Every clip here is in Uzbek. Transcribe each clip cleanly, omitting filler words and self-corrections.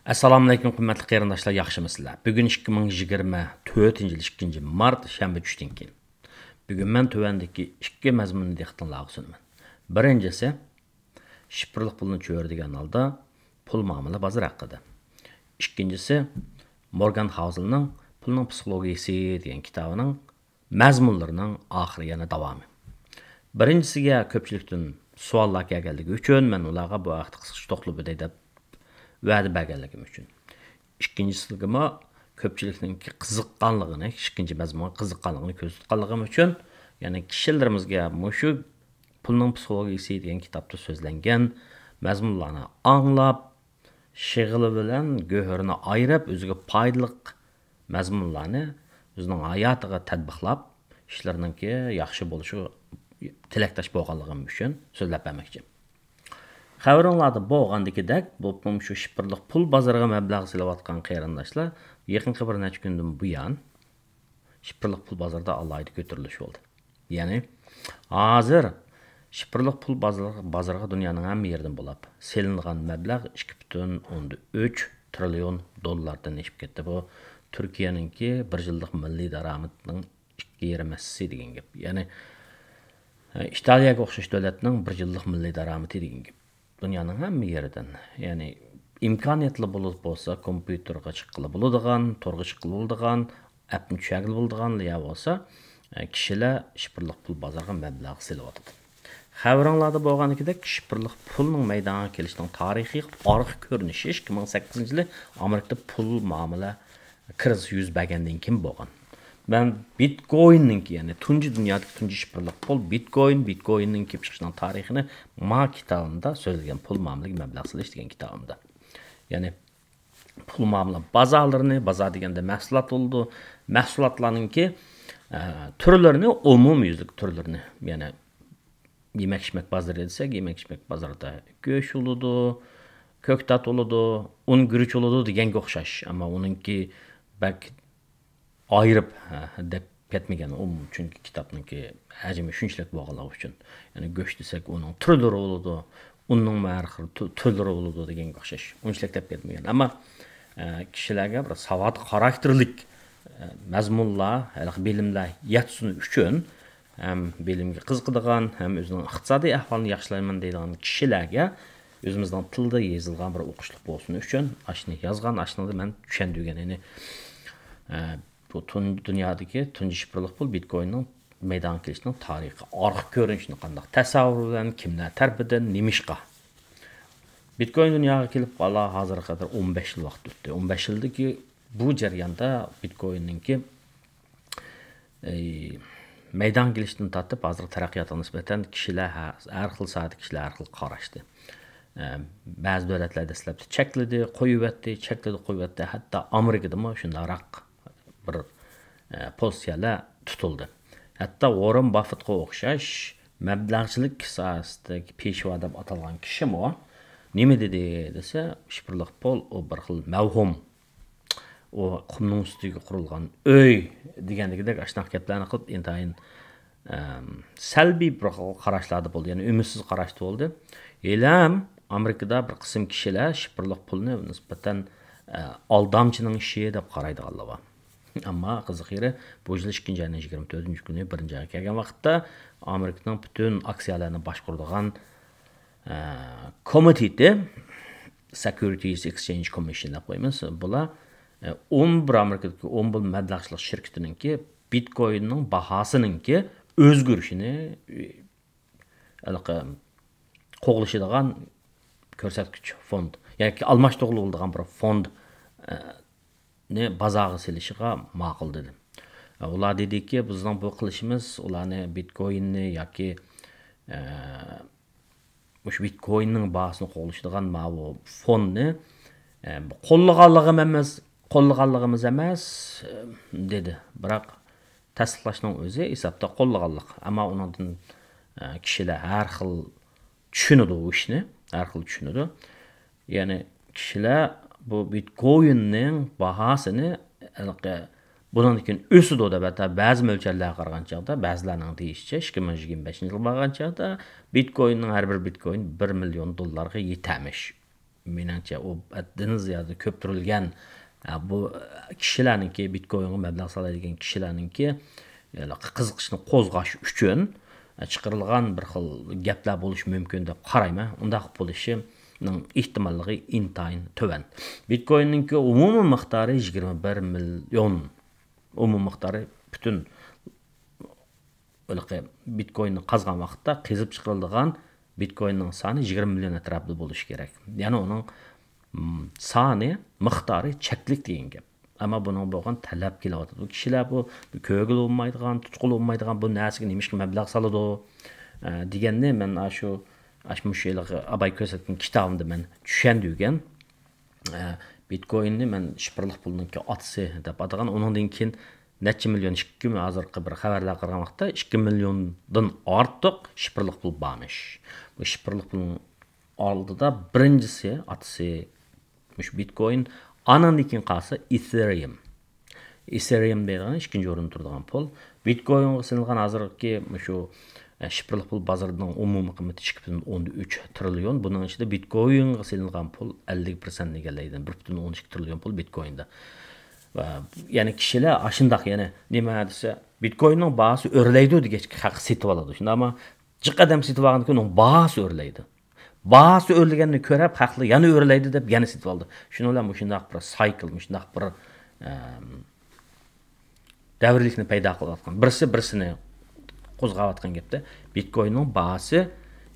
Assalomu alaykum qimmatli qarindoshlar, yaxshimisizlar? Bugun 2024 yil 2 mart shanba tushdan keyin. Bugun men tuvandagi ikki mazmunni diqqatingizga sunaman. Birinchisi shifrli pulni cho'rdigan holda pul muomala bozori haqida. Ikkinchisi Morgan Housel'ning Pulning psixologiyasi degan kitobining mazmunlarining oxiri yana davomi. Birinchisiga ko'pchilikdan savollar kelganligi uchun men ularga bu haqda qisqacha to'xtalib o'tay deb va'da berganligim uchun. Ikkinchisigimi ko'pchilikning qiziqqanligini, ikkinchi mazmunga qiziqqanligini ko'rsatganligim uchun, ya'ni kishilarimizga mushu Pulning psixologiyasi degan kitobda so'zlangan mazmunlarni anglab, shig'ili bilan go'hrini ayirib, o'ziga foydali mazmunlarni o'zining hayotiga tatbiqlab, ishlarininki yaxshi bo'lishi tilakdosh bo'lganligim uchun so'zlab bermoqchi. Xabaringlarda bo'lgandagidek, bu shu shifrli pul bozoriga mablag' silayotgan qarindoshlar yaqinqi bir necha kundan buyon shifrli pul bozorida alohida ko'tarilish bo'ldi. Ya'ni hozir shifrli pul bozoriga dunyoning hamma yeridan bo'lib, selingan mablag' 2,3 trillion dollardan oshib ketdi. Bu Turkiyaninki 1 yillik milliy daromadining 2,5 degan gap. Ya'ni Italiyaga o'xshash davlatning 1 yillik milliy daromadi degan gap. Dunyoning hamma yeridan, ya'ni imkoniyatli bo'lsa, kompyuterga chiqqili bo'ladigan, to'rga chiqqili bo'ladigan, appni tushagili bo'ladigan ya bo'lsa, kishilar shifrli pul bozoriga mablag' silayotdi. Xabaringlarda bo'lganidek, shifrli pulning maydonga kelishining tarixiy orqa ko'rinishi 2008-yili Amerikada pul muomala krizi yuz bergandan keyin bo'lgan. Ben Bitcoin'ning, ya'ni tunji dunyodagi tunji shifrli pul Bitcoin'ning kelib chiqishining tarixini ma kitobimda so'zlagan pul muomalaga mablag' solish degan kitobimda. Ya'ni pul muomala bozorlarini, bozor deganda mahsulot bo'ldi, mahsulotlarningki turlarini, umumyuzlik turlarini, ya'ni yemek-ichmek bozori desak, yemek-ichmek bozorida go'sht bo'ladi, ko'ktat bo'ladi, un guruch bo'ladi deganga o'xshash, ammo uningki bak ayırıp deb ketmegen çünkü kitapnınki hacmi şunchalik bo'lganligi uchun. Ya'ni go'sht desak, uning turlari bo'ladi, unning marxi turlari bo'ladi deganga o'xshash. Unchalik deb ketmagan. Ammo kishilarga bir savod xarakterlik mazmunlar, bilimlar yetsin uchun ham bilimga qiziqadigan, ham o'zining iqtisodiy ahvolini yaxshilayman deydigan kishilarga o'zimizning tilda yozilgan bir o'qishlik bo'lsin uchun ashni yozgan, ashni men tushundirgan. Ya'ni bu dünyadaki tunji shifrli pul Bitcoin'ning maydonga kelishining tarixi, orqa ko'rinishini qanday tasavvur bilan, kimlar tarafidan, nimishqa. Bitcoin dunyoga kelib qala hozirga qadar 15 yil vaqt o'tdi. 15 yildagi bu jarayonda Bitcoin'ningki maydonga kelishidan tortib hozir taraqqiyotiga nisbatan kishilar har xil soat kishilar har xil qarashdi. Ba'zi davlatlarda dastlab chekladi, qo'yibdi, qo'yibdi. Hatto Amerikada ham shundoq bir pozitsiyalar tutildi. Hatta Warren Buffettga o'xshash mablag'chilik sohasidagi peshvo deb atalgan kishi nima dedi desa, shifrli pul o bir xil mavhum, o qumning ustiga qurilgan uy degandagidek ashunaq gaplarni qilib intayin salbiy bir qarashlarda bo'ldi, ya'ni umidsiz qarashda bo'ldi. Elam Amerikada bir qism kishilar shifrli pulni nisbatan aldamchining ishi deb qaraydiganlar bor. Ammo qiziqiri bu yil 2-24 kuni birinchi kelgan vaqtda Amerikaning butun aksiyalarni boshqaradigan komiteti Securities Exchange Commission deb qo'yamiz. Bular 11 Amerikadagi 11 mablag'chilik shirkatiningki Bitcoin'ning bahosiningki o'zgarishini qo'g'lashadigan ko'rsatkich fond, yoki almashtirib bo'ladigan bir fond ne bozorga silishiga ma'qul dedi. Ular dediki, bizning bu qilishimiz ularni Bitcoin'ni yoki o'sha Bitcoin'ning bahosini qo'llashadigan ma'vu fondni qo'llaganligimiz emas dedi. Biroq tasdiqlashning o'zi hisobda qo'llaganlik. Ammo undan kishilar har xil tushunadi bu ishni, har xil tushunadi. Ya'ni kishilar bu Bitcoin'ning bahosini bundan keyin o'sidi deb ba'zi mo'ljallarga qaragan chaqda, ba'zilarning deyishicha 2025 yil bo'lgan chaqda Bitcoin'ning har bir Bitcoin $1 million yetamish. menimcha o haddan ziyada ko'ptirilgan bu kishilarningki bitcoinga mablag' soladigan kishilarningki qiziqishni qo'zg'ash uchun chiqarilgan bir xil gaplar bo'lishi mumkin deb qarayman. Undaq bo'lishining ehtimolligi intayin tuvan. Bitcoin'ninki umumiy miqdori 21 million. Umumiy miqdori butun bitcoin'ni qazgan vaqtda qezib chiqarilgan bitcoin'ning soni 20 million atrofida bo'lishi kerak. Ya'ni uning soni miqdori cheklik degan gap. Ama bunun bo'lgan talab kelyapti. Bu kishilar bu ko'ngil olmaydigan, tutqul olmaydigan bu narsaga nima mablag' soladi deganni men shu abay ko'rsatgan kitobimda men tushundim. Bitcoin'ni men shifrliq pulninki otasi deb atagan. Undan keyin necha million 2 hozirgi bir xabarlar qilgan vaqtda 2 milliondan ortiq shifrliq pul bormish. Bu shifrliq pulning oldida birinchisi otasi Bitcoin, andan keyin qalsa Ethereum. Ethereum degan ikkinchi o'rinda turadigan pul. Bitcoinga so'nilgan hozirgi shu shifrliq pul bozorining umumiy qiymati 2.13 trillion. Buning ichida Bitcoinga so'nilgan pul 50% egallaydi. 1.12 trillion pul Bitcoinda. Yani kishilar ashundaq yana nima desa Bitcoinning bahosi o'rlaydi degach haq setib oladi. Shunda ama jiq odam setib olgandan keyin uning bahosi o'rlaydi. Bahosi o'rlaganini ko'rib haqli yana o'rlaydi deb yana setib oldi. Shuni bilan shundaq bir cycle, shundaq bir davrlikni paydo qilayotgan. Birisini qo'zg'ayotgan gapda Bitcoinning bahosi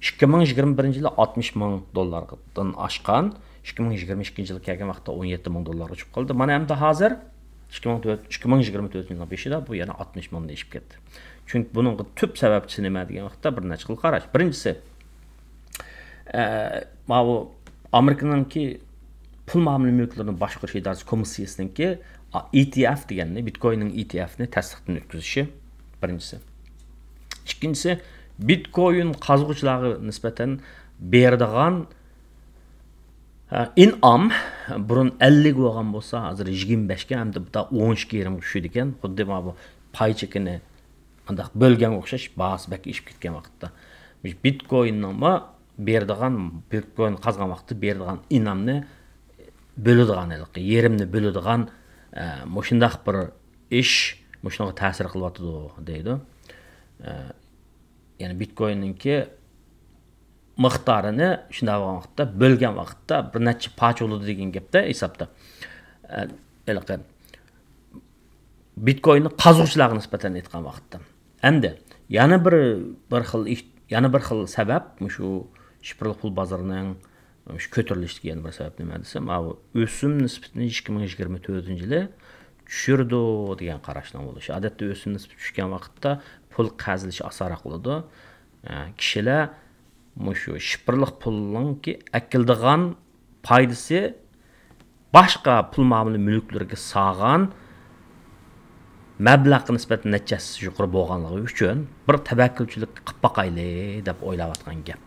2021-yilda 60 ming dollardan oshgan, 2022-yilga kelgan vaqtda 17 ming dollarga chiqib qoldi. Mana endi hozir 2024-yilning 5-ida bu yana 60 mingga ishib ketdi. Chunki buning tub sababchisi nima degan vaqtda bir necha xil qarash. Birinchisi bu Amerikanınki pul muomala mulklarini boshqarish idorasi komissiyasininki ETF deganni, Bitcoin'ning ETF'ni tasdiqdan o'tkazishi birinchisi. Ikkinchisi Bitcoin qazg'uvchilariga nisbatan beradigan in'am burun 50 bo'lgan bo'lsa, hozir 25 ga hamda bu da 13 ga yerim tushdi ekan. Xuddi bu pay chekini undaq bo'lgan o'xshash bahs bak ishib ketgan vaqtda. Bitcoinning beradigan Bitcoin qazgan vaqtda beradigan in'amni bo'ladigan, yerimni bo'ladigan shundaq bir ish shunga ta'sir qilyapti deydi. Yani Bitcoin'ninki miqdorini shunday vaqtda bo'lgan vaqtda bir necha pach bo'ladi degan gapda hisobda. Bitcoin'ni qazuvchilarga nisbatan aytgan vaqtda. Endi yana bir xil sabab shu shifrli pul bozorining ko'tarilishiga yana bir sabab nima desam, o'sim nisbatini 2024-yili tushirdi degan qarashlar bo'lishi. Odatda o'sim nisbati tushgan vaqtda pul qazilishi osonroq bo'ladi. Kishilar shu shifrliq pulninki akildigan foydasi boshqa pul muomala mulklarga sog'an mablag'ga nisbatan nechasi yuqori bo'lganligi uchun bir tavakkulchilik qilib boqayli deb o'ylayotgan gap.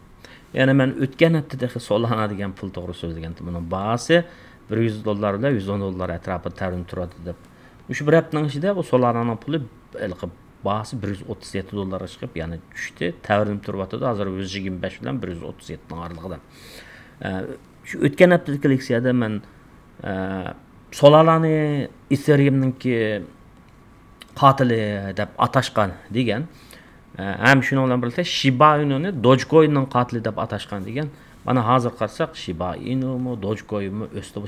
Yani men o'tgan haftada so'lanadigan pul to'g'ri so'zlagandim. Buning bahosi 100 dollar bilan 110 dollar atrofida tavrin turadi deb. Shu bir haftaning ichida bu so'lananing puli bahosi 137 dollarga chiqib, ya'ni tushdi. Tavrin turyapti. Hozir 125 bilan 137 ning oralig'ida. Shu o'tgan haftalik leksiyada men Solanani Ethereum'ninki qatili deb atashgan degan. Hem shuni bilan birlikda Shiba Inu'ni Dogecoin'ning qatili deb atashgan degan. Mana hozir qarasak Shiba Inu'mi, Dogecoin'mi o'sdi.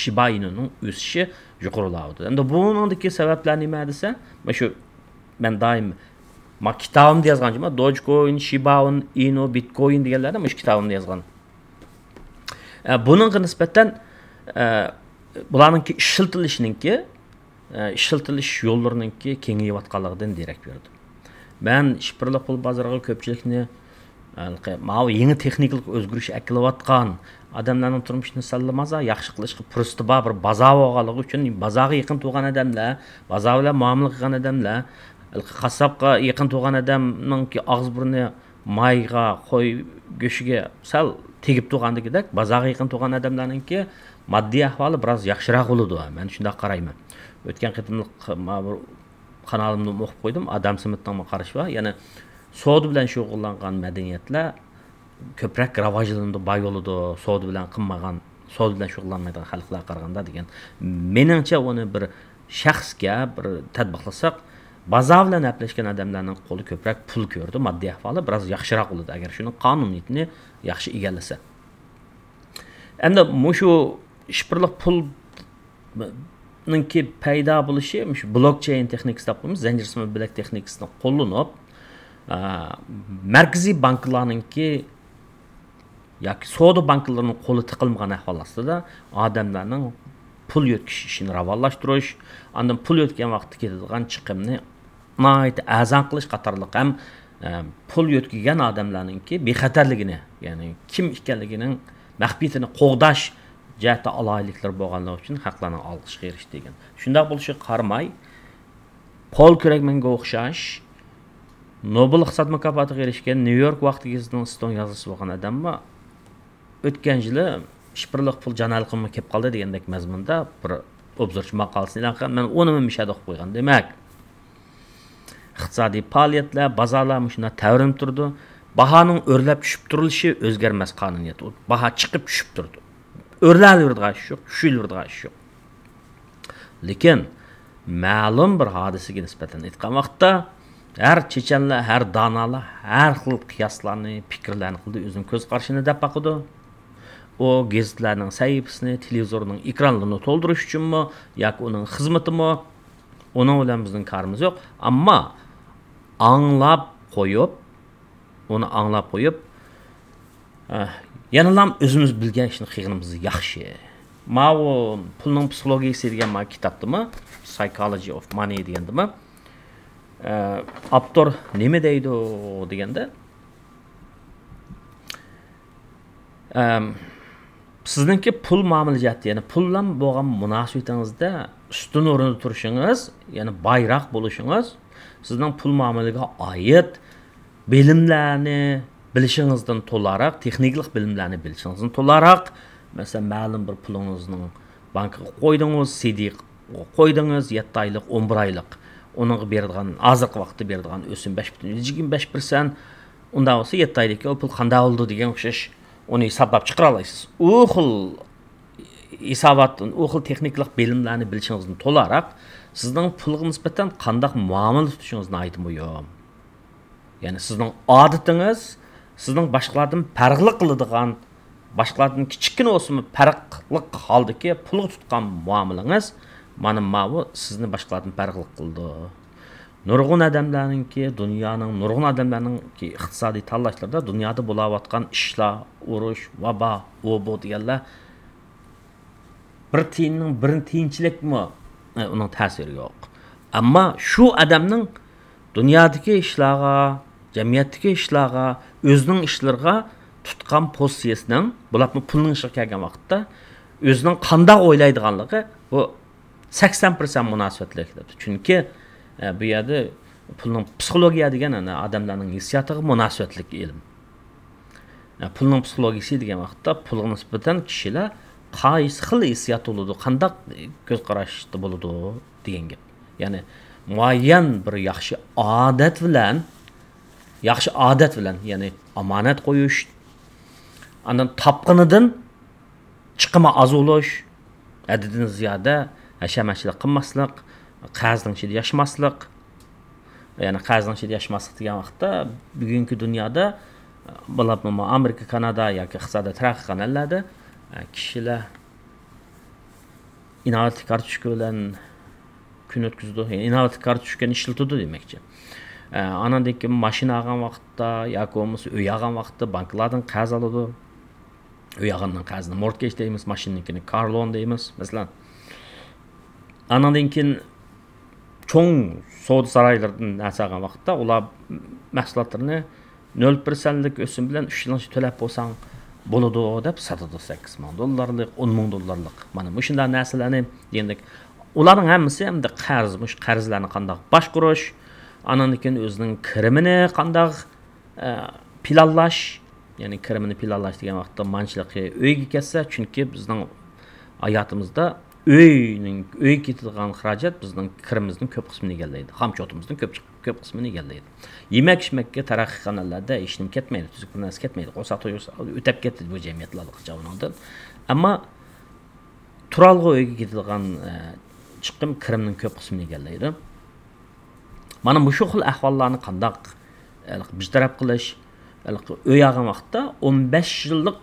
Shiba Inu'ning o'sishi yuqoriladi. Endi buningdagi sabablar nima desa, shu men doim kitobimda yozganman, Dogecoin, Shiba Inu, Bitcoin deganlarni shu kitobimda yozgan. Buningga nisbatan bularningki ishlatilish yo'llarininki kengayayotganligidan derak berdi. Ben shifrli pul bozoriga ko'pchilikni yangi texnik o'zgarish akilayotgan odamlarning turmushini sallamaza yaxshi qilishga fursati bor bir bozor bo'lganligi uchun bozorga yaqin turgan odamlar, bozor bilan muomala qilgan odamlar, qassobga yaqin turgan odamningki og'iz burni mayga, qo'y go'shtiga sal tegib turgandagidek, bozorga yaqin turgan odamlarningki moddiy ahvoli biroz yaxshiroq bo'ladi. Men shunday qarayman. O'tgan qitimliq kanalimda o'qib qo'ydim. Adam Smithning qarashi bor. Ya'ni savdo bilan shug'ullangan madaniyatlar ko'proq rivojlanadi, boy bo'ladi, savdo bilan qilmagan, savdo bilan shug'ullanmaydigan xalqlarga qaraganda degan. Meningcha uni bir shaxsga bir tatbiqlasak, bozor bilan aplashgan odamlarning qo'li ko'proq pul ko'rdi, moddiy ahvoli biroz yaxshiroq bo'ladi agar shuni qonuniyatni yaxshi egallasa. Endi shu ishbirliq pulning paydo bo'lishi, shu blockchain texnikasi deb qo'yamiz, zanjirsimon bilak texnikasini qo'llanib, markaziy banklarningki yoki savdo banklarining qo'li tiqilmagan ahvol ostida odamlarning pul yotkish ishini ravonlashtirish, andan pul yotgan vaqtda ketadigan chiqimni azon qilish qatorliq ham pul yotkigan odamlarningki bexatarligini, ya'ni kim ekanligining maxfiyatini qo'g'dash jihati alayliklar bo'lganligi uchun xalqlarning olqishga erishdi degan. Shunday bo'lishiga qaramay, Paul Krugmanga o'xshash Nobel iqtisod mukofotiga erishgan New York vaqt gazetining Stone yozuvchisi bo'lgan odamma o'tgan yili ishbirliq pul janalqimga kelib qoldi degandek mazmunda bir obzorchi maqolasini e'lon qilgan. Men uni mishada o'qib qo'ygan. Demak, iqtisodiy faoliyatlar, bozorlar shunday tavrim turdi. Bahoning o'rlab tushib turilishi o'zgarmas qonuniyat. Baho chiqib tushib turdi. O'rlaverdigan ish yo'q, tushilaverdigan ish yo'q. Lekin ma'lum bir hodisaga nisbatan aytgan vaqtda har chechanlar, har donalar, har xil qiyoslarni, fikrlarni qildi, o'zining ko'z qarashini deb baqidi. O gazetlarning sahifasini, televizorning ekranlarini to'ldirish uchunmi yoki uning xizmatimi, uning bilan bizning karimiz yo'q. Ammo anglab qo'yib, uni anglab qo'yib, yana ham o'zimiz bilgan ishni qilganimiz yaxshi. Ma'u pulning psixologiyasi degan kitobdimi? Psychology of Money degandimi? Avtor nima deydi deganda, sizningki pul muomalajati, ya'ni pul bilan bo'lgan munosabatingizda ustun o'rinda turishingiz, ya'ni bayroq bo'lishingiz, sizning pul muomalaga oid bilimlarni bilishingizdan to'laroq, texnik bilimlarni bilishingizdan to'laroq, masalan, ma'lum bir pulingizning bankaga qo'ydingiz, CD qo'ydingiz, 7 oylik, 11 oylik. Onun berdigan, hozirgi vaqtda berdigan o'sim 5.25%, undan bo'lsa 7 oylikka o pul qanday oldi degan o'xshash uni hisoblab chiqara olasiz. U xil hisobotdan, u xil texnik bilimlarni bilishingizdan to'laroq, sizning pulga nisbatan qanday muomala tutishingizni aytib qo'yam. Ya'ni sizning odatingiz, sizning boshqalardan farqli qiladigan, boshqalardan kichikina o'simi farqli holdagi pulga tutgan muomalangiz mana bu sizni boshqalardan farqli qildi. Nurg'un odamlarningki, dunyoning nurg'un odamlarningki iqtisodiy tanlashlarda dunyoda bo'layotgan ishlar, urush, vabo, bu deganlar bir tiyinning bir tiyinchilikmi uning ta'siri yo'q. Ammo shu odamning dunyodagi ishlarga, jamiyatdagi ishlarga, o'zining ishlariga tutgan pozitsiyasining, bularni pulning ishiga kelgan vaqtda o'zining qanday o'ylaydiganligi bu 80% munosabatlikdir. Chunki bu yerda pulning psixologiya degan odamlarning hissiyotiga munosabatlik ilm. Pulning psixologiyasi degan vaqtda pulga nisbatan kishilar qaysi xil hissiyot bo'ladi, qanday ko'z qarashda bo'ladi degan gap. Ya'ni muayyan bir yaxshi odat bilan, ya'ni omonat qo'yish, andan topqinidan chiqimi oz bo'lish, haddidan ziyoda hashamatchilik qilmaslik, qarzning ichida yashmaslik. Ya'ni qarzning ichida yashmaslik degan vaqtda bugungi dunyoda bo'libmi Amerika, Kanada yoki iqtisodiyot taraqqiy qilganlarda kishilar innovativ kartochka bilan kun o'tkazdi. Ya'ni innovativ kartochkani ishlatdi demakchi. Anandan keyin mashina olgan vaqtda yoki bo'lmasa uy olgan vaqtda banklardan qarz oladi. Uy olgandan qarzni mortgage deymiz, mashinanikini car loan deymiz, masalan. Anandan keyin cho'ng savdo saroylardan narsa olgan vaqtda ular mahsulotlarni 0%lik o'sim bilan 3 yil to'lab bo'lsang bo'ladi deb sotadi, $8,000, $10,000. Mana bu shunday narsalarni endi ularning hammasi hamda qarzmish, qarzlarni qanday boshqarish, anandan keyin o'zining kirimini qanday planlash, ya'ni kirimini planlash degan vaqtda manchilik uyga kelsa, chunki bizning hayotimizda Öy ketadigan xarajat bizning kirimizning ko'p qismini egallaydi. Xamchotimizning ko'p qismini egallaydi. Yemak-ichmakka taraqqi kanallarda hech nima ketmaydi, tuzuk bir narsa ketmaydi. Qo'saq o'tab ketdi bu jamiyatlarga javondan. Ammo turalg'i uyga ketadigan chiqqim kirimning ko'p qismini egallaydi. Mana bu shu xil ahvollarni qandoq bartaraf qilish, uy olgan vaqtda 15 yillik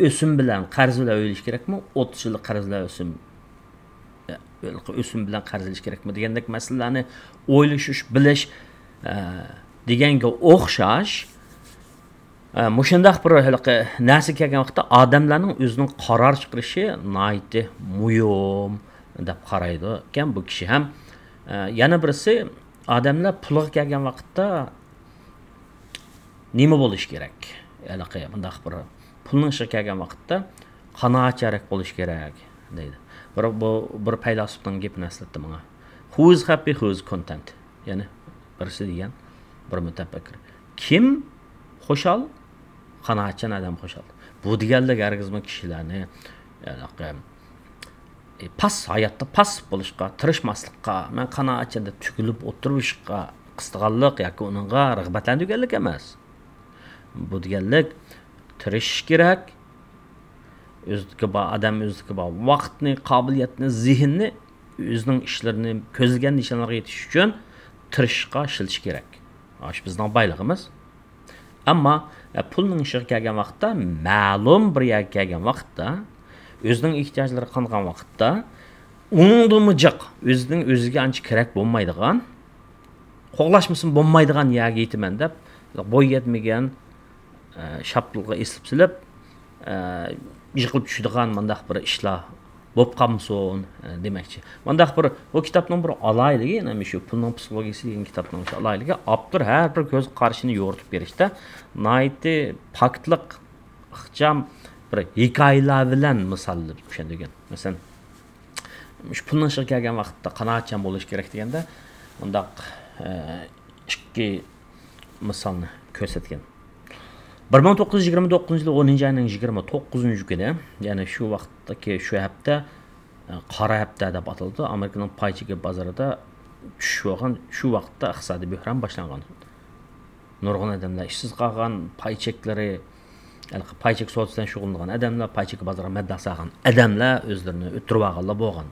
o'sim bilan qarz bilan o'ylash kerakmi? 30 yillik qarz bilan o'sim bilan qarz olish kerakmi degandek masalalarni o'ylash, bilish deganga o'xshash mushundaq bir narsa kelgan vaqtda odamlarning o'zining qaror chiqarishi nihoyatda muhim deb qaraydi ekan bu kishi ham. Yana birisi odamlar pulga kelgan vaqtda nima bo'lish kerak? Bundaq bir pulning ishiga kelgan vaqtda qanoatchilik bo'lish kerak deydi. Bir faylasufning gapini eslatdi menga. Who is happy, who is content? Ya'ni birisi degan bir mutafakkir. Kim xo'shal? Qanoatchan odam xo'shal. Bu deganlik hargizmi kishilarni pas hayotda pas bo'lishga, tirishmaslikqa, men qanoatchan deb tukilib o'tirishga qistig'anlik yoki uningga rag'batlantirganlik emas. Bu deganlik tirishish kerak. O'ziga odam o'ziga vaqtni, qobiliyatni, zehnni o'zining ishlarini ko'zlagan nishonlarga yetish uchun tirishishga ishlatish kerak. Shu bizning boyligimiz. Ammo pulning ishiga kelgan vaqtda, ma'lum bir yerga kelgan vaqtda, o'zining ehtiyojlari qangan vaqtda, uningdimi jiq, o'ziga ancha kerak bo'lmaydigan, qo'g'lashmasin bo'lmaydigan yerga yetaman deb, bo'y yetmagan shaptilga eslib silib, yiqilib tushadigan mendaq bir ishlar bo'lib qolmasin demoqchi. Mendaq bir o kitobning bir alayligi, ya'ni shu pulning psixologiyasi degan kitobning alayligi, avtor har bir ko'z qarashini yo'ritib berishda nihoyatda faktliq, ixcham bir hikoyalar bilan misollar o'shandagan. Masalan, shu pulning ishiga kelgan vaqtda qanoatchan bo'lish kerak deganda, undaq ikki misolni ko'rsatgan. 1929 yılı 10. ayının 29. günü, yani şu vaqtdaki şu hafta qara hafta deb ataldı. Amerikanın payçeki bazarında tushib olgan şu vaqtda iqtisodiy buhron boshlangan. Nurg'un odamlar ishsiz qolgan, paycheklari, paychek savdosidan shug'ullangan odamlar, paycheki bozorga madda solgan odamlar o'zlarini o'tirib olganlar bo'lgan.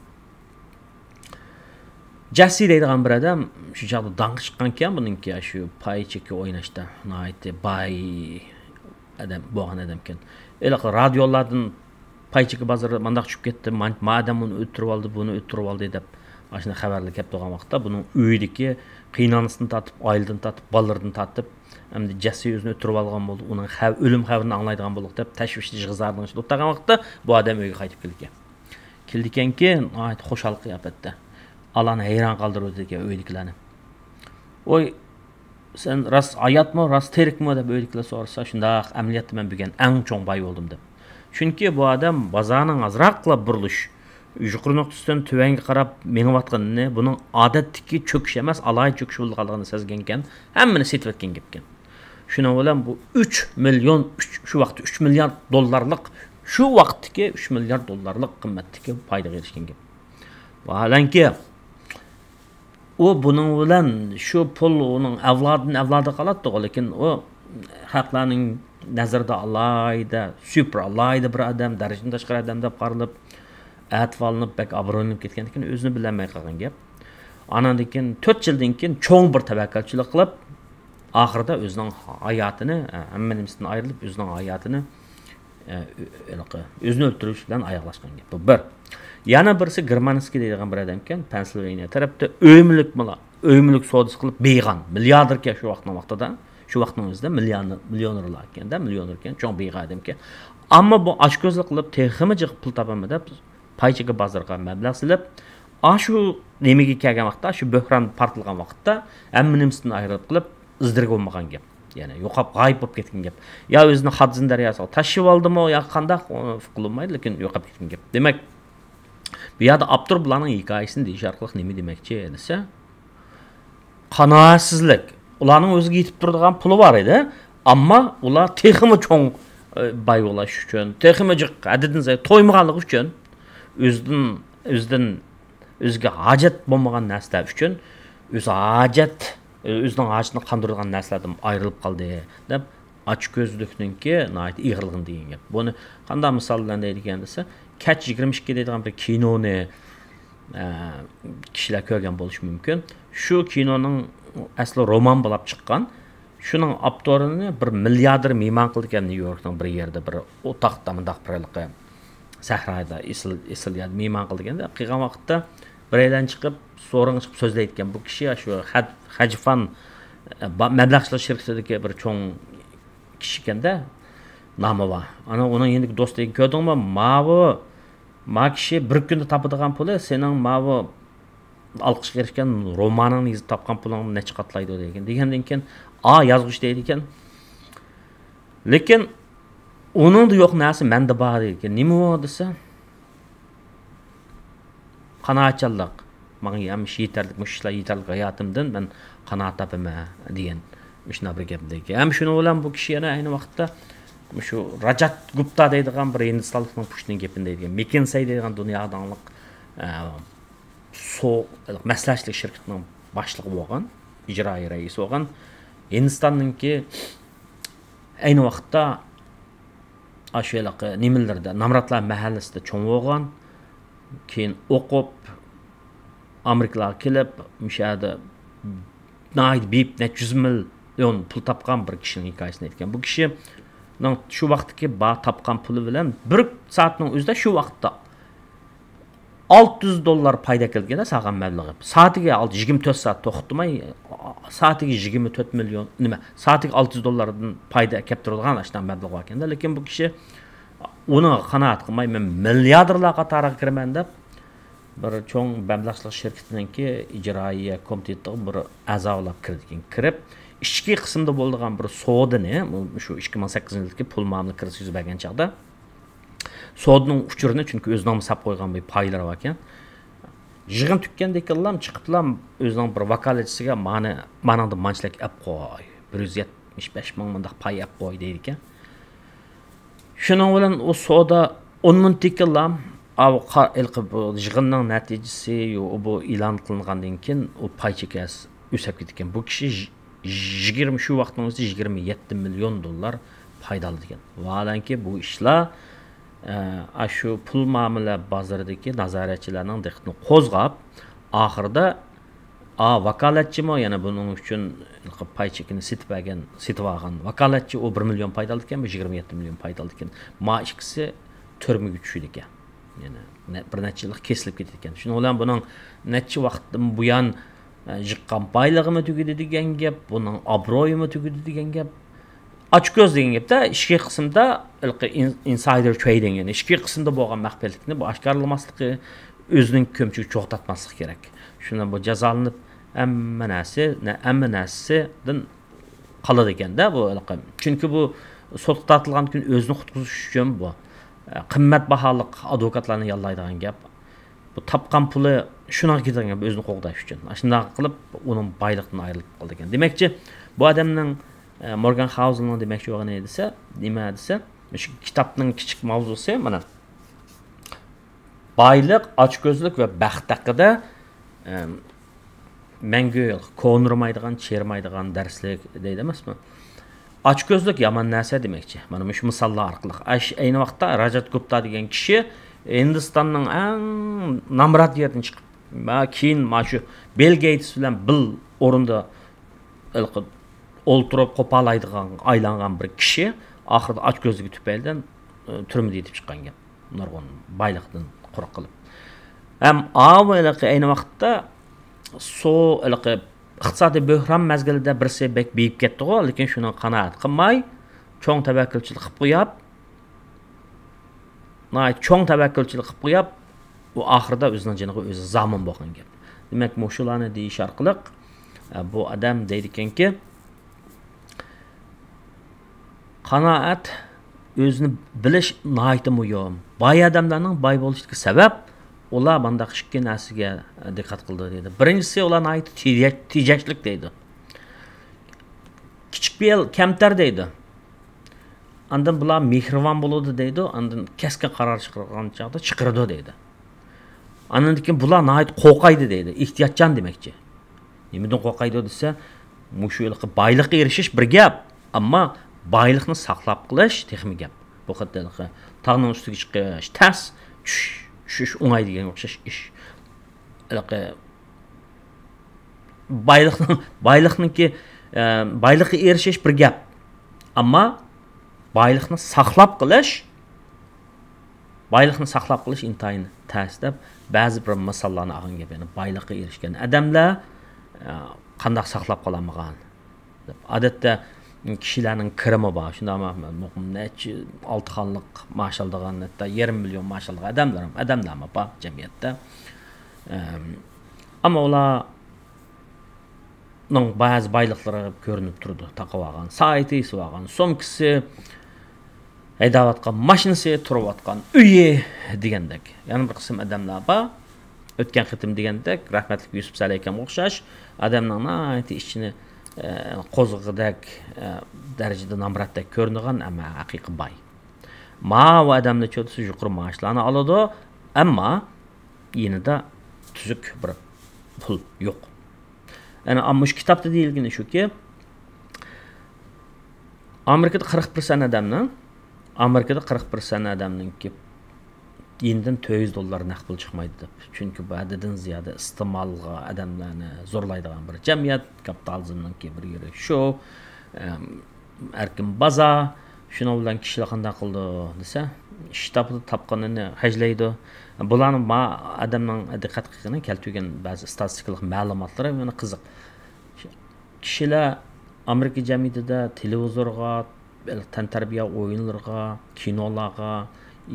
Jesse deydigan bir odam shu chaqda dong chiqqan ekan buningki shu paycheki o'ynashda nihoyatda boy adam bo'lgan adam ekan. Radiolardan paycheki bozori mandaq tushib ketdi, madam uni o'tirib oldi, buni o'tirib oldi deb mashina xabarlar kelib turgan vaqtda buning uyidagi qiynanısını tatib, oiladan tatib, bolalardan tatib, hamda Jesse o'zini o'tirib olgan bo'ldi, uning o'lim xabarini anglaydigan bo'ldik deb tashvishli jig'izlarning ichida o'tirgan vaqtda bu odam uyga qaytib keldi. Keldi ekanki, nihoyat xo'shalik qiyofatda. Allah'ını hayran kaldırıyordu ki öyleliklerini. Oy, sen rast hayatmı, rast terik mi de böylelikle sorsa, şunda ameliyatta ben bugün en çok bay oldum da. Çünkü bu adam bazanın azraqla buruluş, yuqori nuqtasidan tuvanga qarab menib atganini, buning odatdagi cho'kish emas, alay cho'kish bo'lganligini sezgan ekan, hammani setib etgan gap ekan. Shuning bilan bu 3 million, shu vaqtda 3 milyard dollarlik, shu vaqtdagi 3 milyard dollarlik qimmatdagi foydaga erishgan gap. Vaholanki o bunun bilan shu pul uning avlodiga qoladi, lekin o xalqlarning nazarida alayda, super alayda bir odam, darajadan tashqari odam deb qaralib, atvolinib, bak obro'lanib ketgan ekan, o'zini bilmay qolgan gap. Anandan keyin 4 yildan keyin cho'ng bir tavakkalchilik qilib, oxirida o'zining hayotini, hamma nimasidan ayrilib, o'zining hayotini o'zini o'ldirish bilan oyoqlashgan gap. Bu bir. Yana birisi Germanskiy deydigan bir odam ekan, Pensilvaniya tarafda o'yimlik savdosi qilib beyg'an, milliarderga shu vaqtda, shu vaqtning o'zida millionerlar ekanda, millioner ekan, cho'ng beyg'an odam ekan. Ammo bu ochko'zlik qilib, texmi jiq pul topaman deb paycheki bozorga mablag' silib, shu nemaga kelgan vaqtda, shu bo'hron portlagan vaqtda hamma nimasidan ayirib qilib, izdirga bo'lmagan gap. Ya'ni yo'qab g'oyib bo'lib ketgan gap. Ya o'zini Hadzin daryosiga tashib oldimi, yo qanday qilinmaydi, lekin yo'qab ketgan gap. Demak, bu yerda avtor bularning hikoyasini deyish orqali nima demoqchi desa, qanoatsizlik. Ularning o'ziga yetib turadigan puli bor edi, ammo ular texmi cho'ng boy bo'lish uchun, texmi adadin to'ymaganligi uchun o'ziga hojat bo'lmagan narsalar uchun o'zining hojatini qondiradigan narsalardan ayrilib qoldi deb ochko'zlikninki ig'irlig'ini degan gap. Buni qanday misol bilan deydigan desa, Catch 22 deydigan bir kinoni kishilar ko'rgan bo'lishi mumkin. Shu kinoning asli roman bo'lib chiqqan. Shuning avtorini bir milliarder mehmon qilgan New Yorkning bir yerda bir o'toqda mundaq birliqi sahroda esilgan mehmon qilganda qilgan vaqtda biraydan chiqib so'rin chiqib so'zlayotgan bu kishi shu Hajfan mablag'chilik shirkatidagi bir cho'ng kishi ekanda nomi bor. Ana uning endi do'stligini ko'rdingmi? Ma kishi bir kunda topadigan puli sening mavi alqishga erishgan romaningni yozib topgan pulingni necha qatlaydi degan. Degandan keyin yozg'ish deydi ekan. Lekin uningda yo'q narsa menda bor deydi. Nima u desa? Qanoatchanlik. Menga ham yetarli, mushlar yetarli hayotimdan men qanoat topaman degan. Shuna bir gap deydi. Ham shuni bilan bu kishi yana ayni vaqtda shu Rajat Gupta deydigan bir hindistonlikning pushtining gapini deydigan. McKinsey deydigan dunyodanliq maslahatchilik shirkatining boshlig'i bo'lgan, ijroiy raisi bo'lgan. Hindistonningki ayni vaqtda ashulaqa nimalarda Namratlar mahallasida cho'ng bo'lgan, keyin o'qib Amerikaga kelib, mishada nayt bip net 100 million pul topgan bir kishining hikoyasini aytgan. Bu kishi shu vaqtdagi topgan puli bilan bir soatning o'zida shu vaqtda $600 payda kelganda sağlam mablag'i. Soatiga 24 soat to'xtamay, soatiga 24 million soatiga $600 payda kelib turadigan ashdan mablag' bor ekanda, lekin bu kishi uni qanoat qilmay men milliarderlar qatoriga kiraman deb bir cho'ng mablag'chilik shirkatiningki ijroiy komitetiga bir a'zolab kirib ichki qismda bo'lgan bir sodini shu 2008-yildagi pul muomala kirisi yuz bergan chaqda sodning uchurini chunki o'zining sap qo'ygan bir paylari bor ekan. Yig'in tukkandek qillam chiqiblam o'zining bir vakolatchisiga manada manchlik olib qo'y. 175 ming mundaq pay olib qo'y deydi ekan. Shuning bilan u soda 10 ming tikillam yig'inning natijasi bu e'lon qilingandan keyin u pay chekas o'sib ketgan. Bu kishi 20 shu vaqtning o'zida $27 million payda oldi ekan. Vaholanki bu ishlar shu pul muomala bozoridagi nazoratchilarning diqqatini qo'zg'ab, oxirida vakolatchimi yana buning uchun pay chekini setib olgan vakolatchi u 1 million payda oldi ekan, bu 27 million payda oldi ekan. Ma ikkisi turmaga tushdi ekan. Yani bir necha yil kesilib ketdi ekan. Shuning bilan buning necha vaqtdan buyon jiqqan baylig'imi tugadi degan gap, buning obro'yimi tugadi degan gap. Ochko'z degan gapda ishki qismda insider trading, ya'ni ishki qismda bo'lgan maxfilikni bu oshkorlamasligi, o'zining ko'mchiga cho'g'tatmaslik kerak. Shundan bu jazolanib hamma narsadan qoladi ekanda bu. Chunki bu sotga tortilgan kun o'zini qutqizish uchun bu qimmatbaho advokatlarni yollaydigan gap. Bu topgan puli shuna ketadigan gap o'zini qo'g'dash uchun. Shunday qilib uning boyliqdan ayrilib qoldi ekan. Demakchi, bu odamning Morgan Housel'ning demakchi bo'lgani nima desa, shu kitobning kichik mavzusi mana boylik, ochko'zlik va baxt haqida mangu ko'nirmaydigan, chermaydigan darslik deydi emasmi? Ochko'zlik yomon narsa demakchi. Mana shu misollar orqali. Ayni vaqtda Rajat Gupta degan kishi Hindistonning eng namrat yeridan chiqib, keyin shu Bill Gates bilan bil o'rinda o'ltirib qo'pollaydigan, aylangan bir kishi oxirida ochko'zligi tufaylidan turmada yetib chiqqan gap. Nurg'un boyliqdan quruq qilib. Ham ayni vaqtda iqtisodiy bo'hron mazgilida birsi bek beyib ketdi-ku, lekin shuni qanoat qilmay, cho'ng tavakkulchilik qilib qo'yib, u oxirida o'zining jiniga o'zi zomin bo'lgan gap. Demak, shularni deyish orqali bu odam deydi ekanki, qanoat o'zini bilish nihoyatda muhim. Boy odamlarning boy bo'lishiga sabab ular bunda ikki narsaga diqqat qildi dedi. Birinchisi ular nihoyatda tejashlik deydi. Kichik bel kamtar deydi. Andan bular mehribon bo'ladi deydi, andan keskin qaror chiqargan chaqda chiqirdi deydi. Andan keyin bular nəhayət qoqaydı deydi. Ehtiyatcan deməkçi. Nimadan qoqaydı desa, mushu boyliqqa erishish bir gap, ammo boyliqni saqlab qilish texmi gap. Bu xatdaqa tog'ning ustiga chiqish, tas tushish o'ngay degan o'xshash ish. Boyliqniki boyliqqa erishish bir gap. Ammo boyliqni saqlab qilish intayin tas deb ba'zi bir misollarni olgan gap. Yani boyliqqa erishgan odamlar qanday saqlab qolamagan. Odatda kishilarning kirimi bor. Shundami nechi 6 xonlik maosh oladigan, hatto 20 million maosh oladigan odamlar bor jamiyatda. Ammo ularning ba'zi boyliqlari ko'rinib turdi. Taqib olgan, sayti olgan, somkisi, haydayotgan mashinasi, turayotgan uyi degandek. Yana bir qism odamlar bor. O'tgan qitim degandek, rahmatli Yusuf Salaykam o'xshash odamning nati ishini qo'zg'idak darajada namratda ko'ringan, ammo haqiqiy boy. Ma va odamlar cho'tisi yuqori maoshlarni oladi, ammo yanada tuzuk bir pul yo'q. Yani amma shu kitobda deyilgani shuki, Amerikada 40% odamninki yeniden $200 naqd pul chiqmaydi deb. Chunki bu adaddan ziyoda iste'molga odamlarni zo'rlaydigan bir jamiyat, kapitalizmning bir yeri shu. Erkin bozor, shuni bilan kishilar qanday qildi desa, ishtabni topganini hajlaydi. Bularni odamning diqqat qilgani keltirgan ba'zi statistikalik ma'lumotlar meni qiziq. Kishilar Amerika jamiyatida televizorga, tantarbiya o'yinlarga, kinolarga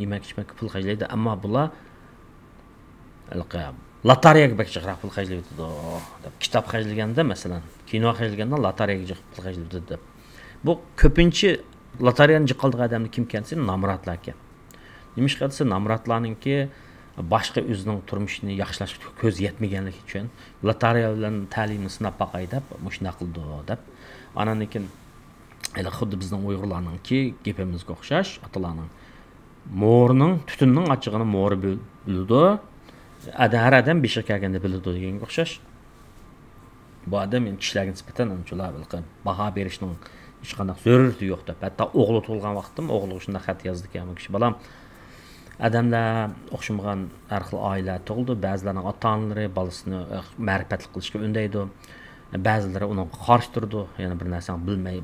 yemek-içmek pul hajlaydi, ammo bular lotereyaga bakchiqroq pul hajlaydi deb. Kitob hajlaganda, masalan, kino hajlaganda lotereyaga pul hajlaydi deb. Bu ko'pincha lotereyani jiqildigan odamni kim kelsin? Namratlar ekan. Nimishqa desa, namratlarningki boshqa o'zining turmushini yaxshilashga ko'z yetmaganligi uchun lotereya bilan ta'limni sinab boqay deb mushuna qildi deb. Ananikin xuddi bizning Uyg'urlarningki gapimizga o'xshash, atalarning mo'rining tutunning achchig'ini mo'ri bildi. Har odam beshik kelganda bildi deganga o'xshash. Bu odam kishilarga nisbatan unchalar baho berishning hech qanday zarurati yo'q deb. Hatto o'g'li tug'ilgan vaqtim o'g'liga shunday xat yozdi ekan kishi, balam odamlar o'xshamagan har xil oila tug'ildi. Ba'zilarning ota-onalari bolasini ma'rifatli qilishga undaydi. Ba'zilari uni qarshi turdi. Ya'ni bir narsani bilmay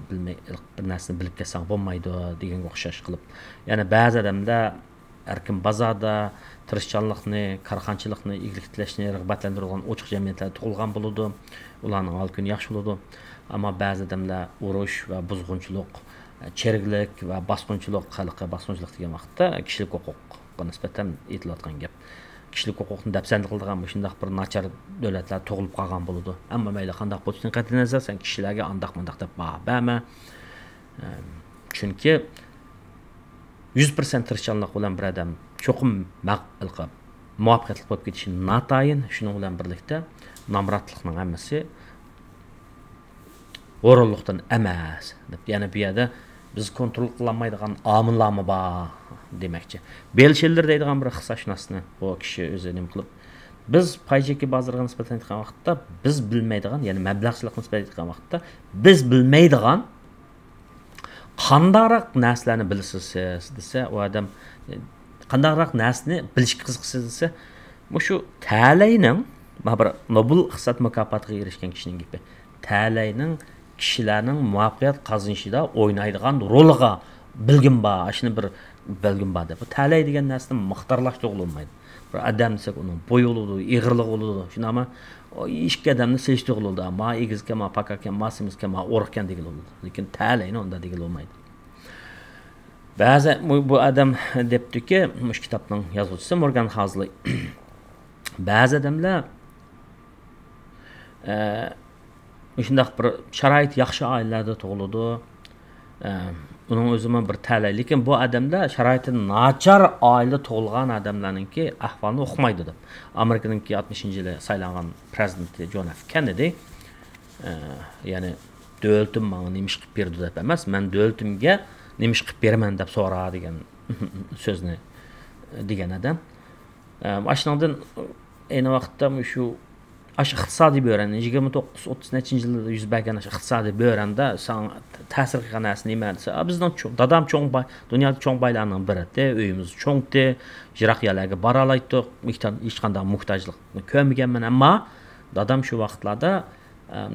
bir narsani bilib kelsang bo'lmaydi deganga o'xshash qilib. Ya'ni ba'zi odamlar erkin bozorda tirishchanlikni, korxonchilikni, ig'lik tilashni rag'batlantirgan ochiq jamiyatlarda tug'ilgan bo'ladi. Ularning hol kuni yaxshi bo'ladi. Ammo ba'zi odamlar urush va buzg'unchilik, cheriklik va bosqinchilik, xalqqa bosqinchilik degan vaqtda kishilik huquqqa nisbatan aytilayotgan gap. Kishilik huquqni dafsand qiladigan shunday bir nachar davlatlar tug'ilib qolgan bo'ladi. Ammo mayli qanday bo'lishidan qat'iy nazar sen kishilarga andaq-mandaq deb ba'ma. Chunki 100% tirishchanlik bilan bir odam cho'qim muvaffaqiyatli bo'lib ketishi natayin. Shuning bilan birlikda namratlikning hammasi o'rinliqdan emas deb. Ya'ni bu yerda biz kontrol qilolmaydigan omillarmi bor demakchi. Belshiller deydigan bir ixtisosshunosni bu kishi o'zi nim qilib, biz paycheki bozorga nisbatan aytgan vaqtda biz bilmaydigan, ya'ni mablag'chilik nisbatan aytgan vaqtda biz bilmaydigan qandayroq narsalarni bilasiz desa, u odam qandayroq narsani bilishga qiziqsiz desa, shu Talayning bir Nobel iqtisod mukofotiga erishgan kishining gapi. Talayning kishilarning muvaffaqiyat qozonishida o'ynaydigan roliga bilgim bor, shuni bir bilgim bor deb. Bu Talay degan narsani miqdorlashga bo'lmaydi. Bir odam desak, uning bo'yi bo'ladi, eg'irligi bo'ladi. Shunami ishga odamni seshti bo'ladi. Ma egizga, ma pakaka, ma simizga, ma o'rikkan degan bo'ladi. Lekin Talayni unda degan bo'lmaydi. Ba'zi bu odam debdiki, mush kitobning yozuvchisi Morgan Housel. Ba'zi odamlar shunday bir sharoit yaxshi oilalarda tug'iladi. Uning o'zimi bir talay, lekin bu odamlar sharoiti nachar oila tug'ilgan odamlarningki ahvolini o'qimaydi deb. Amerikaning 60-yili saylangan prezidenti John F. Kennedy ya'ni davlatim menga nima ish qilib berdi deb emas, men davlatimga nima ish qilib beraman deb so'ra degan so'zni degan odam. Aşınandan aynı vaqtda şu iqtisodiy böğren 29-30 neçinci yılda yüz bergen iqtisodiy böğrende sana ta'sir qilgan narsa nima desa, bizning dadam cho'ng dunyoda cho'ng baylarning biri, uyimiz cho'ngdi, yiroq yerlarga bora oldik, hech qanday muhtojlikni ko'rmaganman, ammo dadam shu vaqtlarda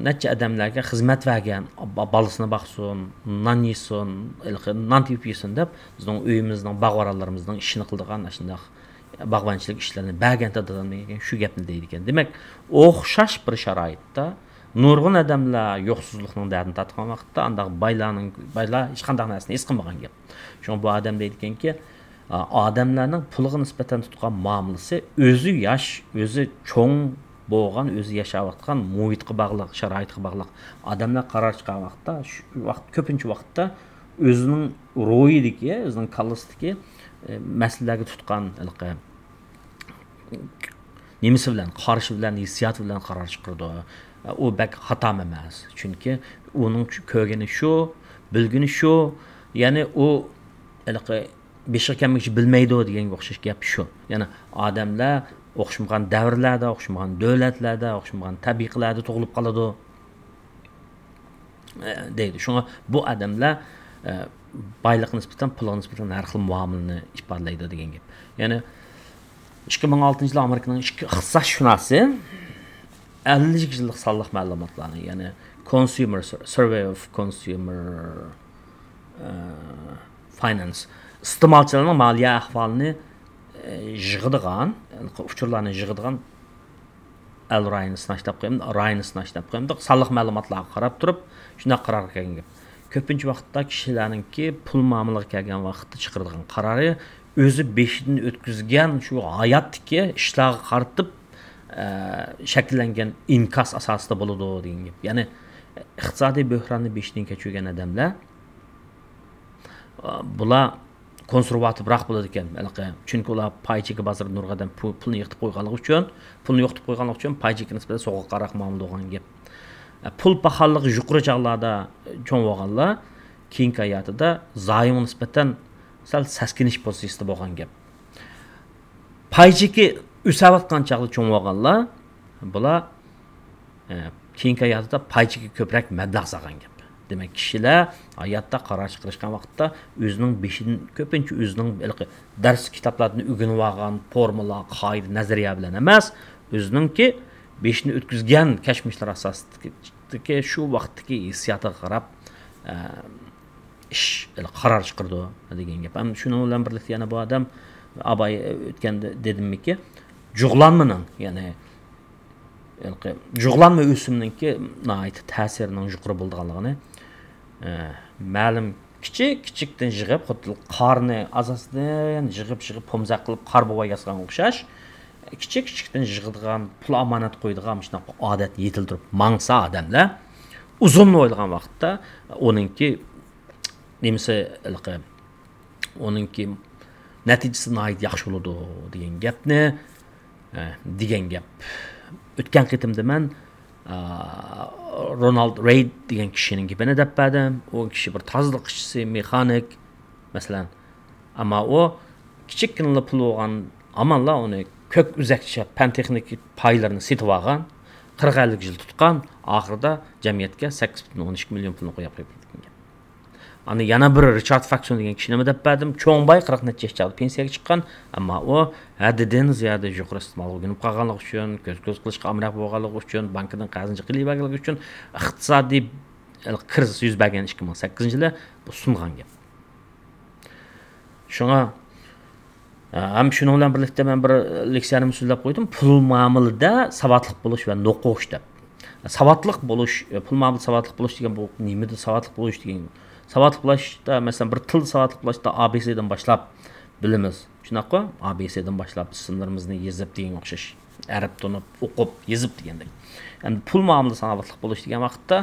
necha odamlarga xizmat bergan, bolasini boqsin, non yesin, non tepib yesin deb bizning uyimizning bog'voralarimizning ishini qildigan shunday bağbançılık işlerini bəgəntə dadam degan şu gapni deydi ekan. Demək, o'xshash bir sharoitda nurg'un odamlar yo'qsizlikning dardini tatgan vaqtda andaq baylar hech qanday narsani his qilmagan gap. Shunga bu odam deydi ekanki, odamlarning pulga nisbatan tutgan muomalasi o'zi yosh, o'zi cho'ng bo'lgan, o'zi yashayotgan muhitga bog'liq, sharoitga bog'liq. Odamlar qaror chiqqan vaqtda, shu vaqt ko'pincha vaqtda o'zining ro'yidagi, o'zining kallasidagi masalalarga tutgan nemisi bilan, qarshi bilan, hissiyati bilan qaror chiqardi. O bak xato emas. Chunki uning ko'rgani shu, bilgani shu, ya'ni u beshirkanlikni bilmaydi deganga o'xshash gap shu. Ya'ni odamlar o'xshamagan davrlarda, o'xshamagan davlatlarda, o'xshamagan tabiqlarda tug'ilib qoladi deydi. Shunga bu odamlar baylık nisbeten, pulga nisbeten her xil muamelini ifadelaydi degan gap. Ya'ni 2006 yılı Amerikanın iqtisodshunosi 50 yillik sonliq ma'lumotlarni, ya'ni Consumer Survey of Consumer Finance iste'molchilarning moliya ahvolini yig'adigan, uchurlarni yig'adigan Ryan'ni sinashtab qo'ydim, sonliq ma'lumotlarga qarab turib, shunday qaror qilgan gap. Ko'pincha vaqtda kishilarningki pul muomalaga kelgan vaqtda chiqaradigan qarori o'zi beshidan o'tkazgan shu hayotdagi ishlarga qaratib shakllangan inkas asosida bo'ladi degan gap. Ya'ni iqtisodiy bo'hronni beshidan kechirgan odamlar bular konservativroq bo'ladi ekan. Chunki ular paychika bozorda nurg'adan pulni yig'ib qo'yganligi uchun paychika nisbatan so'g'aqaroq muomala bo'lgan gap. Pul pahalılığı yuqori chog'larda cho'ng bo'lganlar keyingi hayotida zoyimga nisbatan sal saskinish pozitsiyasida bo'lgan gap. Paychiki o'sayotgan chog'da cho'ng bo'lganlar bular keyingi hayotida paychiki ko'proq mablag' solgan gap. Demak, kishilar hayotda qaror chiqarishgan vaqtda o'zining beshidan ko'pincha o'zining dars kitoblarini o'rganib olgan formula, qoida, nazariya bilan emas, o'ziningki beşini o'tkazgan kashmishlar asosidagi shu vaqtdagi hissiyatiga qarab ish qaror chiqardi degan gap. Ham shuning bilan birlikda yana bu odam abay o'tganda dedimki, jug'lanmaning, ya'ni jug'lanma o'simninki ta'sirining yuqori bo'lganligini ma'lum kichikdan yig'ib, xuddi qorni asosidan yig'ib pomzaq qilib qarbovoy yasaganga o'xshash kichikdan yig'ilgan, pul omonat qo'ydigan shunaqa odatni yetiltirib mangsa odamlar uzun o'ylagan vaqtda oningki nemisi oningki natijasi nihoyat yaxshi bo'ladi degan gap. O'tgan qitimda men Ronald Reid degan kishining gapini deb berdim. O kishi bir tozalik ishchisi, mexanik masalan. Ammo o kichikgina pul bo'lgan amallar uni kök uzakcha pan texnik paylarını setib olgan, 40-50 yil tutgan, oxirida jamiyatga 8,12 million pulni qo'yib qo'ygan. Ani yana bir Richard Faxon degan kishini deb berdim. Cho'ngboy 40 necha yoshda pensiyaga chiqqan, ammo u haddidan ziyoda yuqori iste'molga o'rganib qolganligi uchun, ko'z qilishga amroq bo'lganligi uchun, bankdan qarzini qilib berganligi uchun iqtisodiy kriz yuz bergan 2008-yilda bu sungan gap. Shunga ham shuning bilan birlikda men bir leksiyani so'zlab qo'ydim. Pul muomalada savodlik bo'lish va o'qish deb. Savodlik bo'lish, pul muomalada savodlik bo'lish degan bu nimada savodlik bo'lish degan. Savodlik bo'lishda masalan bir til savodlik bo'lishda ABC'dan boshlab bilamiz. Shunaqa ABC'dan boshlab ismlarimizni yozib degan o'xshash. Arab tunib, o'qib, yozib degandek. Endi pul muomalada savodlik bo'lish degan vaqtda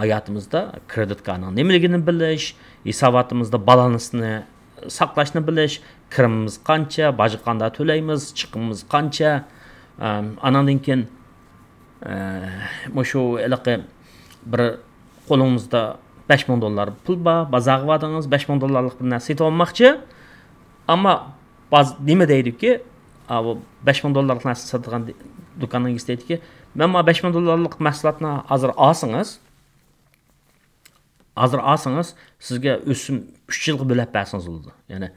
hayotimizda kredit kartini nimaligini bilish, hisobotimizda balansni saqlashni bilish, kirimimiz qancha, bojlik qanday to'laymiz, chiqimimiz qancha, anandan keyin shu bir qo'lingizda $5,000 pul bor, bozorga bordingiz, $5,000 bir narsa sotib olmoqchi, ammo nima deydiki, 5000 dollarlık narsa satadigan do'konningiz deydiki, "Men ma 5000 dollarlık mahsulotni hozir olsangiz, sizga o'sim 3 yilga bo'lib bersangiz bo'ladi. Ya'ni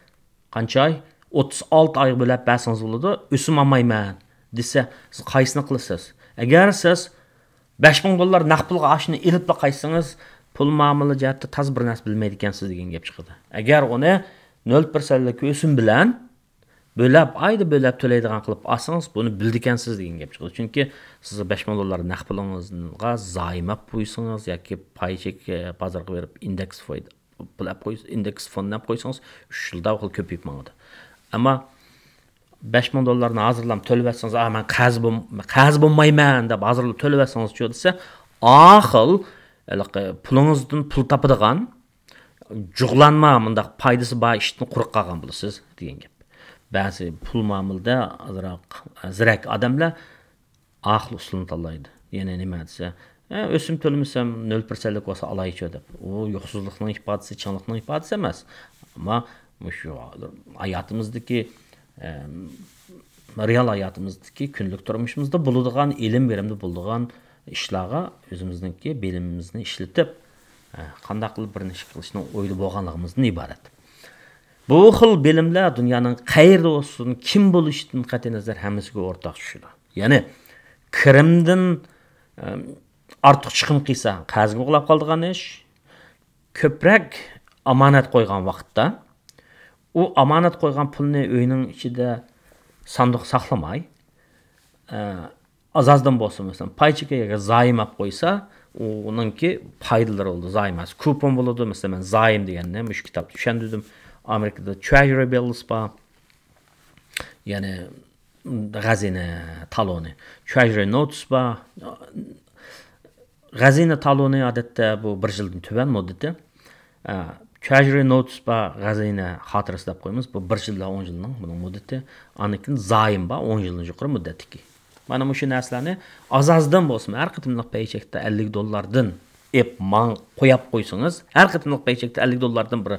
qancha oy? 36 oy bo'lib bersangiz bo'ladi. O'sim olmayman desa, siz qaysini qilasiz? Agar siz 5000 dollar naqd pulga ashni elib qaytsangiz, pul muomala jihatda taz bir narsa bilmaydi ekansiz degan gap chiqadi. Agar uni 0% o'sim bilan ayda bo'lib to'laydigan qilib olsangiz, buni bildi ekansiz degan gap chiqadi. Chunki siz 5000 dollar naqd pulingizga zaymab qo'ysangiz yoki pay chek bozorga berib indeks foyda pulab qo'ysangiz, indeks fondlab qo'ysangiz 3 yilda u ko'payib mangadi. Ammo 5000 dollarni hozirlam to'lab etsangiz, men qarz bo'lmayman deb hozirlab to'lab etsangiz-chi desa, oxil pulingizdan pul topadigan jug'lanma bundaq foydasi bor ishni quruq qolgan bo'lasiz degan gap. Ba'zi pul muomalada azroq zirak odamlar oxil usulni tanlaydi. Yana nima desa, o'sim to'lamasam 0% bo'lsa olaychi deb. U yo'qsizlikning ifodasi, chinlikning ifodasi emas. Ammo shu hayotimizdagi real hayotimizdagi kunlik turmushimizda bo'ladigan ilm berimda bo'ladigan ishlarga o'zimizningki bilimimizni ishlatib, qanday qilib bir ish qilishni o'ylab bo'lganligimizdan iborat. Bu xil bilimlar dunyoning qayerda bo'lsin, kim bo'lishidan qat'iy nazar hammasiga o'rtaq tushadi. Ya'ni kirimdan ortiq chiqim qilsa, qarzga uxlab qoldigan ish, ko'proq omonat qo'ygan vaqtda u omonat qo'ygan pulni uyning ichida sandiq saqlamay, azazdan bo'lsa, masalan, paychikaga zaym olib qo'ysa, uningki foydalari bo'ldi, zaym emas. Kupon bo'ladi, masalan, men zaym deganni mush kitobda tushundim. Amerikada Treasury Bills bor. Ya'ni g'azina taloni. Treasury Notes bor. G'azina taloni odatda bu 1 yildan tuban muddati. Treasury Notes bor, g'azina xotirasi deb qo'yamiz. Bu 1 yildan 10 yilning buning muddati. Anikin zaym bor 10 yildan yuqori muddatdagi. Mana shu narsalarni azazdan bo'lsin, har qitimliq paychekda 50 dollardan qo'yib qo'ysangiz, har qitimliq paychekda 50 dollardan bir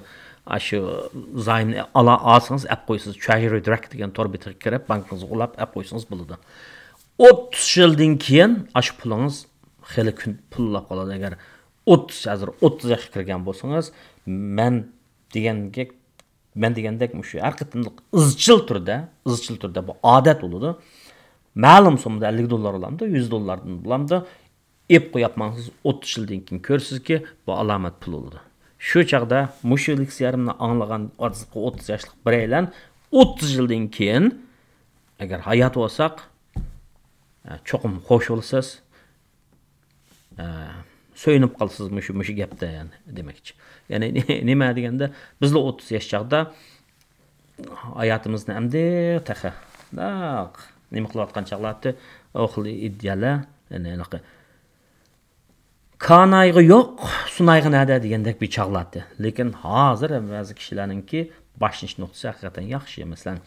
shu zaymni olsangiz, olib qo'ysangiz, Treasury Direct degan tor bitiga kirib, bankingizga ulab olib qo'ysangiz bo'ladi. 30 yildan keyin shu pulingiz xeli kun pullab qoladi. Agar 30 yoshga kirgan bo'lsangiz, men degandek shu har qitimliq izchil turda bu odat bo'ladi. Ma'lum so'mda 50 dollar olamda, 100 dollardan bulamda ep qo'yapmansiz 30 yildan keyin ko'rsizki, bu alomat pul bo'ladi. Shu chaqda mushulik yarimni anglagan 30 yoshlik bireylan 30 yildan keyin agar hayot bo'lsak, cho'qim xo'sh bo'lasiz, so'yinib qolsiz mushu gapda, ya'ni demakchi. Ya'ni nima deganda, bizlar 30 yosh chaqda hayotimizni amdi taxa nima qilayotgan chaqlarda o'xli idealar, ya'ni Kanayğı yo'q, sunayğı nada degandek bir chaqlatdi. Lekin hozir ba'zi kishilarningki boshlanish nuqtasi haqiqatan yaxshi. Masalan,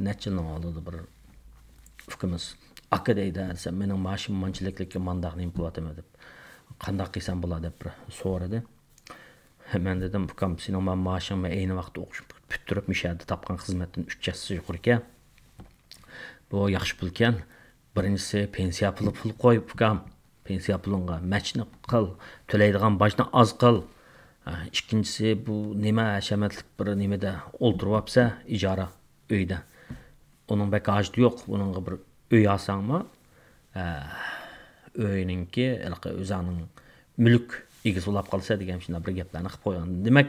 necha yilning oldida bir ukamiz aka deydi, "Sen mening mashim manchiliklikka mandaq nima qilyapman" deb. "Qanday qilsam bo'ladi?" deb so'radi. Men dedim, "Ukam, sening mashingni ayni vaqtda o'qishib bitirib mishadi, topgan xizmatdan 3 yashi yuqori ekan. Bu yaxshi pul ekan. Birinchisi pensiya pul qo'y, ukam. Pensiya pulunga machni qil, to'laydigan bojni oz qil. Ikkinchisi bu nima hashamatlik bir nimada o'ltiryapsa, ijara uyda. Uning bagajda yo'q, buningga bir uy olsangmi, uyninki o'zining mulk egasi bo'lib qolsa degan shunday bir gaplarni qilib qo'ygan. Demak,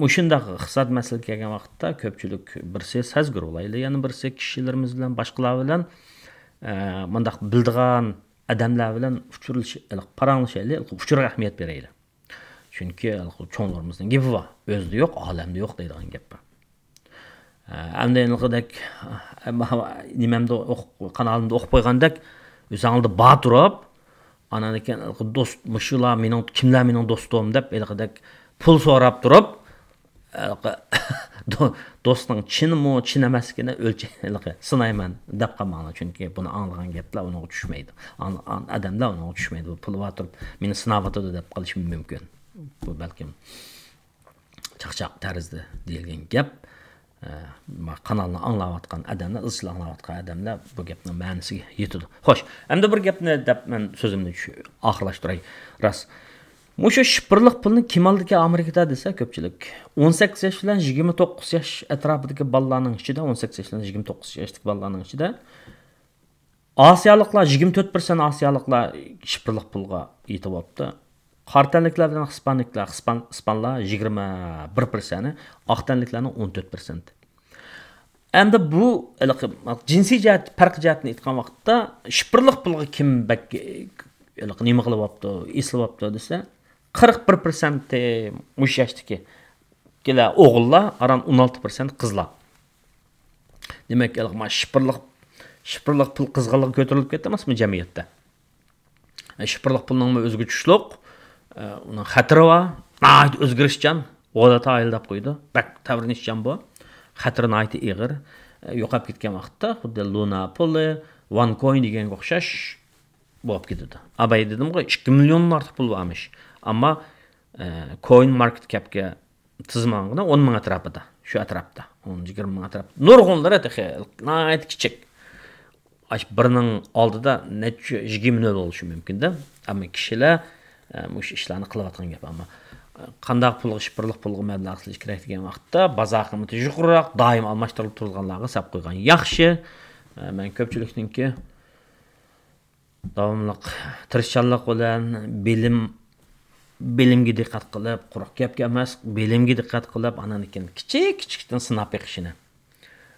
mushunda iqtisod masalasiga kelgan vaqtda ko'pchilik birsi sazgur bo'laydi, yana birsi kishilarimiz bilan boshqalar bilan mundaq bildigan adamlar bilan paranglashaylik, uchurga ahamiyat beraylik. Chunki cho'nglarimizning gapi bor, o'zida yo'q, olamda yo'q deydigan gap bor. Endi enqidek nimamda kanalimda o'qib qo'ygandek, o'zingizda bor turib, ananikan do'st mushular mening kimlar mening do'stim deb enqidek pul so'rab turib, do'stning chinmi, chin emasligini o'lchaylik, sinayman deb qolmanglar, chunki buni anglagan gaplar unga tushmaydi. Odamlar unga tushmaydi. Bu pul va turib meni sinab o'tadi deb qilish mumkin. Bu balkim chaqchaq tarzda deyilgan gap. kanalını anlayatqan adamlar, ızıl anlayatqan adamlar bu gapning ma'nosiga yetadi. Xo'sh, endi bir gapni deb men so'zimni oxirlashtiray. Ras. Mushu shipirliq pulni kim aldiki Amerikada desa ko'pchilik 18 yosh bilan 29 yosh atrofidagi bolalarning ichida 18 yosh bilan 29 yoshlik bolalarning ichida Asiyaliklar 24% Asiyaliklar shipirliq pulga yetib olibdi. Qartanliklar bilan Hispanlar 21%, aqtanliklarning 14%. Endi bu jinsiy jihat, farq jihatini aytgan vaqtda shipirliq pulga kim nima qilib olibdi, eslib olibdi desa 41% mush yoshdagi kela o'g'illar, aran 16% qizlar. Demak, shipirliq pul qizg'inligi ko'tarilib ketdi emasmi jamiyatda? Shipirliq pulning o'ziga tushliq, uning xatiri va o'zgarishchan, odati ayildab qo'ydi. Bak, tavrnishchan bu. Xatiri aytib ig'ir, yo'qolib ketgan vaqtda xuddi Luna puli, OneCoin degan o'xshash bo'lib ketdi. Abay dedim-ku, 2 million ortiq pul varmış. Ama coin market cap'ga tizmangina 10 ming atrofida, shu atrofda, 10-20 ming atrofida. Nurg'unlar ayt kichik. Birining oldida necha 20 million bo'lishi mumkin-da. Ammo kishilar mush ishlarni qilayotgan gap, ammo qanday pulga shipirliq pulga mablag' silish kerak degan vaqtda bozor qiymati yuqoriroq, doim almashtirib turganlarga sab qo'ygan yaxshi. Men ko'pchilikningki davomliq tirishchanlik bilan bilimga diqqat qilib, quruq gapga emas, bilimga diqqat qilib, ananikin kichik-kichikdan sinab yiqishini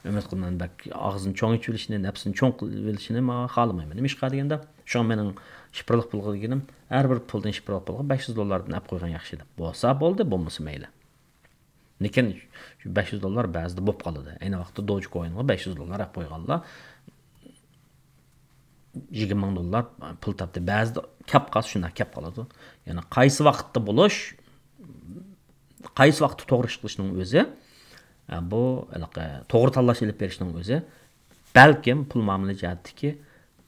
umid qilaman. Bak, og'zini cho'ng ichib olishini, nafsini cho'ng qilib olishini men xohlamayman. Nima ish qilganda, shu mening shipirliq pulga deganim, har bir puldan shipirliq pulga $500 olib qo'ygan yaxshi deb. Bo'lsa bo'ldi, bo'lmasa mayli. Lekin shu $500 ba'zida bo'lib qoladi. Ayni vaqtda Dogecoin'ga $500 olib qo'yganlar $20,000 pul topdi. Ba'zida kap qolsa shunday kap qoladi. Ya'ni qaysi vaqtda bo'lish, qaysi vaqtda to'g'ri ish qilishning o'zi, bu to'g'ri tanlash ilib berishning o'zi balkim pul muomala jihatdagi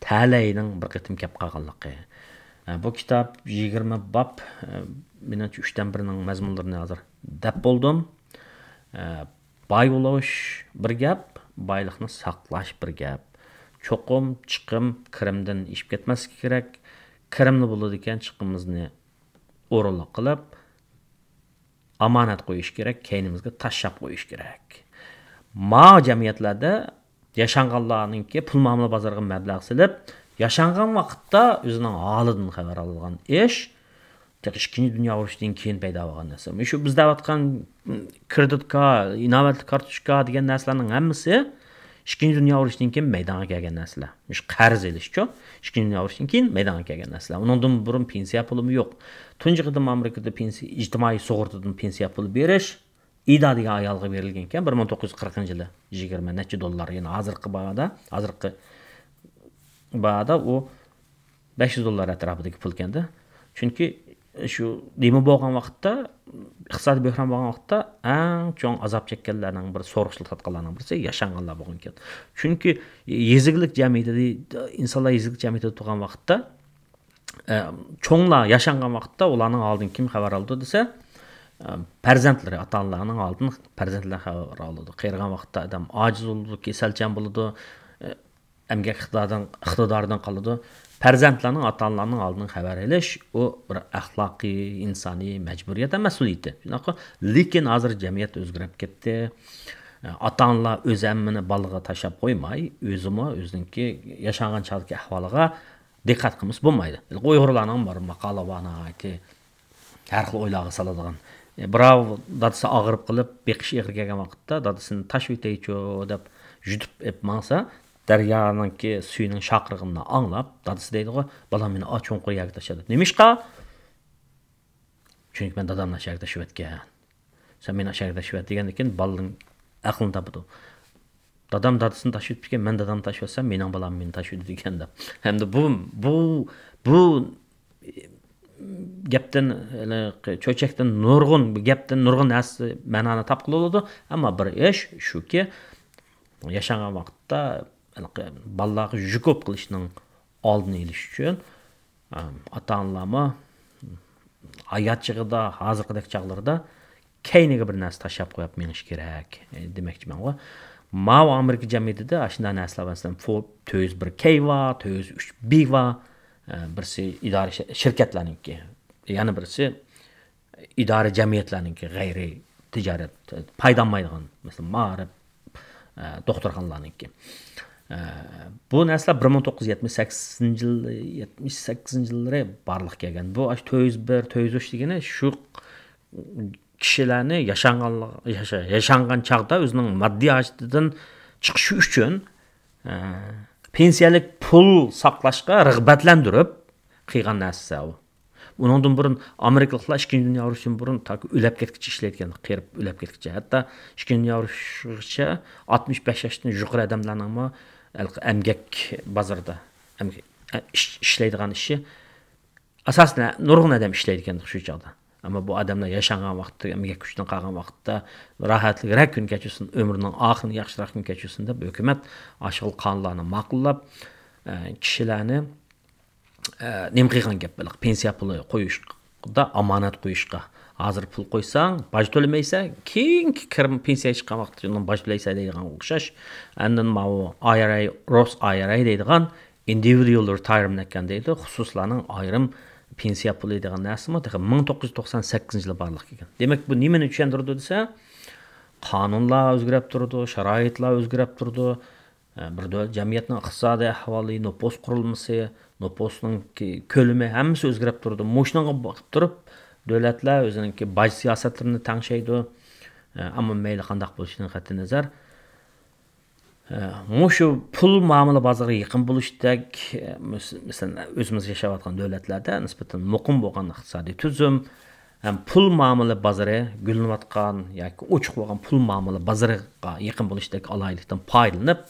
talayning bir qitim kap qolganligi. Bu kitob 20 bob, menimcha 3dan birining mazmunlarini hozir deb bo'ldim. Boy bo'lish bir gap, boylikni saqlash bir gap. Çoqum, chiqim, kirimdan ishib ketmaslik kerak. Kirimni bo'ladi ekan, chiqimimizni o'rinli qilib amonat qo'yish kerak, keynimizga tashlab qo'yish kerak. Jamiyatlarda yashanganlarningki pul muomala bozoriga mablag' silib, yashangan vaqtda o'zining holidan xabar olgan ish Ikkinchi dunyo urushidan keyin paydo bo'lgan narsa. Shu bizda aytgan kredit kart, inovatli kartochka degan narsalarning hammasi Ikkinchi dunyo urushidan keyin maydonga kelgan narsalar. Shu qarz elish-ku, Ikkinchi dunyo urushidan keyin maydonga kelgan narsalar. Undan burun pensiya puli yo'q. Tunji qidim Amerikada pensiya, ijtimoiy sug'urtadan pensiya puli berish Ida degan ayolga berilgan ekan 1940-yili 20 necha dollar, ya'ni hozirgi bahada u $500 atrofidagi pul ekanda. Chunki shu nima bo'lgan vaqtda, iqtisodiy behron bo'lgan vaqtda eng cho'ng azob chekkanlarning bir so'rishlik tatqanlarning birisi yashanganlar bo'lgan ekan. Chunki yeziglik jamiyatida insonlar yeziglik jamiyatida turgan vaqtda cho'nglar yashangan vaqtda ularning oldin kim xabar oldi desa, farzandlari, ota-onalarning oldin farzandlar xabar oldi. Qiyirgan vaqtda odam ojiz bo'ladi, kasalchan bo'ladi, emgak iqtidoridan qoladi. Farzandlarning ota-onalarning oldin xabar olish u bir axloqiy, insoniy majburiyat va mas'uliyati. Shunaqa, lekin hozir jamiyat o'zgarib ketdi. Ota-onalar o'z ammini baliga tashab qo'ymay, o'ziningki yashagan chaqdagi ahvoliga diqqat qilmas bo'lmaydi. Uyg'urlarning bir maqoli bor aytdi. Har xil o'ylarga soladigan. Birov dadasi og'rib qilib, beqish egri kelgan vaqtda dadasini tashib o'taychi deb yutib epmasa, daryoninki suyuning shaqirig'ini anglab, dadasi deydi-ku, "Balam meni och cho'nqir yerga tashladi." Nimishqa? Chunki men dadamni yerga tashlab o'tgan. Sen meni yerga tashlab degandan keyin balaning aqlini topdi. Dadam dadasini tashib o'tgan, men dadamni tashib o'tsam, mening balam meni tashib deganda. Hamda bu gapdan cho'chakdan nurg'un narsa ma'noni topqili bo'ladi, ammo bir ish shuki, yashagan vaqtda balalarga yuk ko'p qilishning oldini olish uchun ota-onalarmi hayot chig'ida, hozirgidek chaqlarda keyniga bir narsa tashlab qo'yib menish kerak demoqchiman g'o. Mao Amerika jamiyatida shunday narsalar masalan Ford 401 K va 403 B va birisi idora shirkatlarningki, yana birisi idora jamiyatlarningki g'ayri tijorat paydanmaydigan masalan Ma'rif doktorxonalarningki. Bu narsalar 1978-yillar barliq kelgan. Bu 401, 403 degani shu kishilarni yashangan chaqda o'zining moddiy hojatidan chiqishi uchun pensiyalik pul saqlashga rag'batlantirib qilgan narsa u. Uningdan burun Amerikaliklar 2 dunyo urushidan burun tak o'lab ketguncha ishlayotgan, qirib o'lab ketguncha. Hatto 2 dunyo urushigacha 65 yoshdan yuqori odamlarning emgak bozorida ishlaydigan ishi asosan nurg'un odam ishlaydigan shu chaqda. Ama bu adamlar yaşangan vaqtda, emgak kuchdan qolgan vaqtda rahatliroq kun kechirsin, umrining oxirini yaxshiroq kun kechirsin deb hukumat ashg'al qonunlarni ma'qullab, kishilarni nima qilgan gap bilan pensiya puli qo'yishda, omonat qo'yishga. Hozir pul qo'ysang, boj to'lamaysa, keyingi kirim pensiya chiqqan vaqtda undan boj to'laysan deydigan o'xshash. Andan mau IRA, Roth IRA deydigan individual retirement ekan deydi, xususlarning ayrim pensiya puli degan narsami 1998-yilda barliq kelgan. Demak, bu nimani tushuntirdi desa, qonunlar o'zgarib turdi, sharoitlar o'zgarib turdi. Bir jamiyatning iqtisodiy ahvoli, nopos qurilmasi, noposning ko'lami hammasi o'zgarib turdi. Mo'shunga boqib turib, davlatlar o'zining boj siyosatlarini tangshaydi. Ammo mayli qandaq bo'lishidan qat'iy nazar, Mushu pul muomala bozoriga yaqin bo'lishdek, masalan, o'zimiz yashayotgan davlatlarda nisbatan muqim bo'lgan iqtisodiy tuzum, pul muomala bozori gullanayotgan yoki ochiq bo'lgan pul muomala bozoriga yaqin bo'lishdek alaylikdan foydalanib,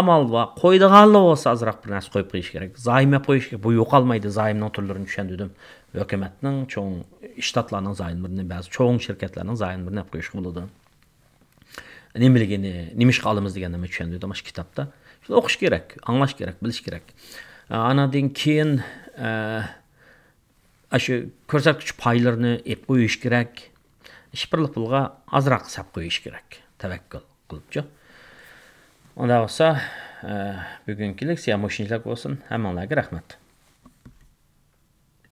amal va qo'ydiganlar bo'lsa azroq bir narsa qo'yib qo'yish kerak. Zaym qo'yish kerak. Bu yo'qolmaydi, zaymning turlarini tushundim. Hukumatning cho'ng shtatlarning zaymlarini, ba'zi cho'ng shirkatlarning zaymlarini qo'yish bo'ladi. Nimaligini, nimishqa olamiz deganni tushundim mana shu kitobda. Shuni o'qish kerak, anglash kerak, bilish kerak. Anadan keyin shu ko'rsatkich paylarni ep qo'yish kerak. Ishbirlik pulga azroq sap qo'yish kerak. Tavakkul qilibchi. Onda olsa bugungi leksiya mushinlar bo'lsin. Hammalarga rahmat.